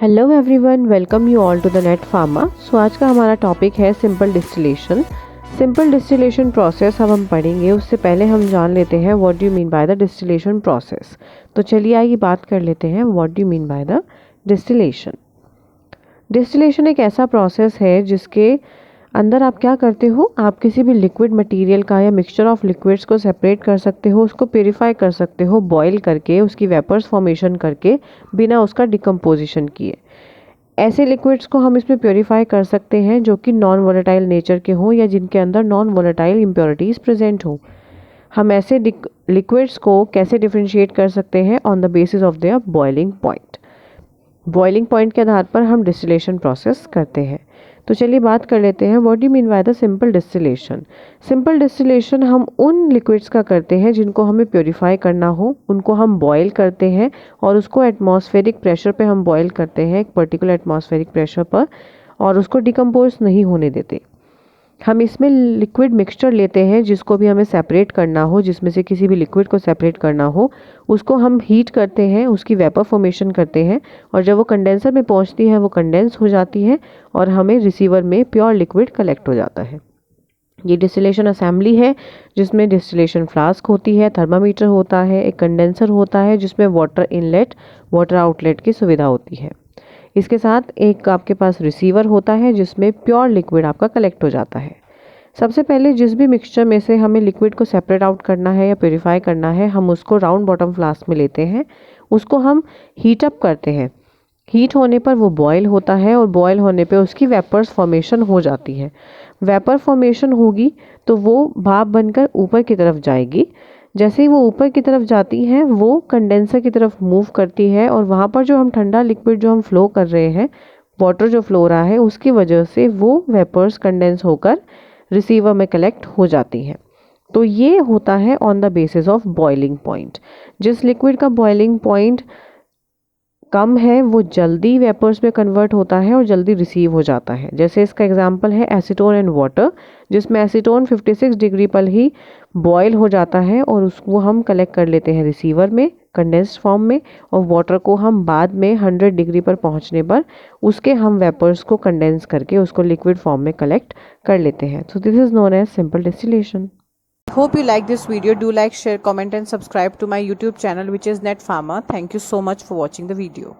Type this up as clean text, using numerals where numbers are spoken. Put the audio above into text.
Hello everyone, welcome you all to the Net Pharma. So आज का हमारा topic है simple distillation. Simple distillation process अब हम पढ़ेंगे, उससे पहले हम जान लेते हैं what do you mean by the distillation process. तो चलिए आइए बात कर लेते हैं what do you mean by the distillation. Distillation एक ऐसा प्रोसेस है जिसके अंदर आप क्या करते हो, आप किसी भी लिक्विड मटेरियल का या मिक्सचर ऑफ लिक्विड्स को सेपरेट कर सकते हो, उसको प्योरीफाई कर सकते हो बॉईल करके, उसकी वेपर्स फॉर्मेशन करके, बिना उसका डिकम्पोजिशन किए। ऐसे लिक्विड्स को हम इसमें प्योरीफाई कर सकते हैं जो कि नॉन वोलेटाइल नेचर के हों या जिनके अंदर नॉन वोलेटाइल इम्प्योरिटीज़ प्रेजेंट हों। हम ऐसे लिक्विड्स को कैसे डिफ्रेंशिएट कर सकते हैं on the basis of their boiling point. Boiling point के आधार पर हम डिस्टिलेशन प्रोसेस करते हैं। तो चलिए बात कर लेते हैं what do you mean by the simple distillation. Simple distillation हम उन लिक्विड्स का करते हैं जिनको हमें प्योरीफाई करना हो, उनको हम बॉयल करते हैं और उसको एटमॉस्फेरिक प्रेशर पे हम बॉयल करते हैं, एक पर्टिकुलर एटमॉस्फेरिक प्रेशर पर, और उसको डिकम्पोज नहीं होने देते। हम इसमें लिक्विड मिक्सचर लेते हैं जिसको भी हमें सेपरेट करना हो, जिसमें से किसी भी लिक्विड को सेपरेट करना हो, उसको हम हीट करते हैं, उसकी वेपर फॉर्मेशन करते हैं, और जब वो कंडेंसर में पहुंचती है वो कंडेंस हो जाती है और हमें रिसीवर में प्योर लिक्विड कलेक्ट हो जाता है। ये डिस्टिलेशन असेंबली है जिसमें डिस्टिलेशन फ्लास्क होती है, थर्मामीटर होता है, एक कंडेंसर होता है जिसमें वाटर इनलेट वाटर आउटलेट की सुविधा होती है। इसके साथ एक आपके पास रिसीवर होता है जिसमें प्योर लिक्विड आपका कलेक्ट हो जाता है। सबसे पहले जिस भी मिक्सचर में से हमें लिक्विड को सेपरेट आउट करना है या प्योरीफाई करना है, हम उसको राउंड बॉटम फ्लास्क में लेते हैं, उसको हम हीट अप करते हैं। हीट होने पर वो बॉयल होता है और बॉयल होने पे उसकी वेपर्स फॉर्मेशन हो जाती है। वेपर फॉर्मेशन होगी तो वो भाप बनकर ऊपर की तरफ जाएगी। जैसे ही वो ऊपर की तरफ जाती है वो कंडेंसर की तरफ मूव करती है और वहाँ पर जो हम ठंडा लिक्विड जो हम फ्लो कर रहे हैं, वाटर जो फ्लो रहा है, उसकी वजह से वो वेपर्स कंडेंस होकर रिसीवर में कलेक्ट हो जाती हैं। तो ये होता है on the basis of boiling point. जिस लिक्विड का बॉइलिंग पॉइंट कम है वो जल्दी वेपर्स में कन्वर्ट होता है और जल्दी रिसीव हो जाता है। जैसे इसका एग्जांपल है एसीटोन एंड वाटर, जिसमें एसीटोन 56 डिग्री पर ही बॉयल हो जाता है और उसको हम कलेक्ट कर लेते हैं रिसीवर में कंडेंस्ड फॉर्म में, और वाटर को हम बाद में 100 डिग्री पर पहुंचने पर उसके हम वेपर्स को कंडेंस करके उसको लिक्विड फॉर्म में कलेक्ट कर लेते हैं। So this is known as simple distillation. Hope you like this video. Do like, share, comment and subscribe to my YouTube channel which is Net Pharma. Thank you so much for watching the video.